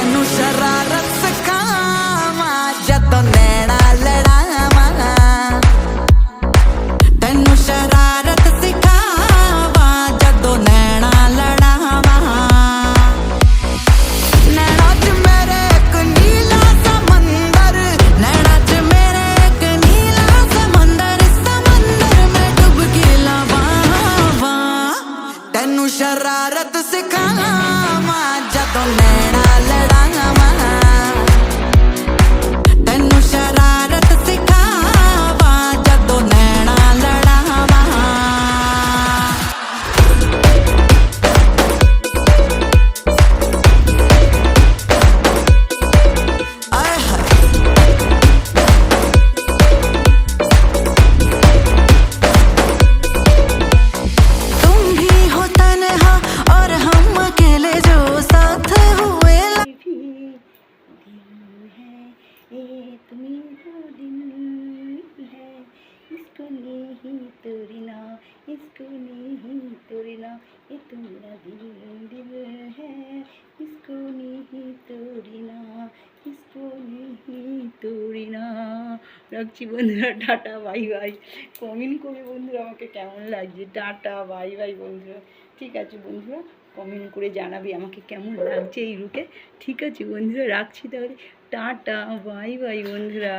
तेनू शरारत सिखावा जदों नैना लड़ावा तेनू शरारत सिखावा जदों नैना लड़ावा नैना च मेरे एक नीला समंदर नैना च मेरे एक नीला समंदर समंदर में डुबकी लवावा तेनू शरारत सिखावा जदों नैना लड़ावा तेनू शरारत सिखावा जदों नैना लड़ावा आय हाय तुम भी हो तन्हा और हम अकेले जो साथ हुए भी दिल है एक मेरा दिल है इसको नहीं तोड़ना इसको नहीं तोड़ना ये तुम्हारा दिल है इसको नहीं तोड़ना इसको नहीं तोड़ना রাখছি বন্ধুরা টাটা বাই বাই কমেন্ট করে বন্ধুরা আমাকে কেমন লাগছে টাটা বাই বাই বন্ধুরা ঠিক আছে বন্ধুরা কমেন্ট করে জানাবি আমাকে কেমন লাগছে এই রুকে ঠিক আছে বন্ধুরা রাখছি তাহলে টাটা বাই বাই বন্ধুরা।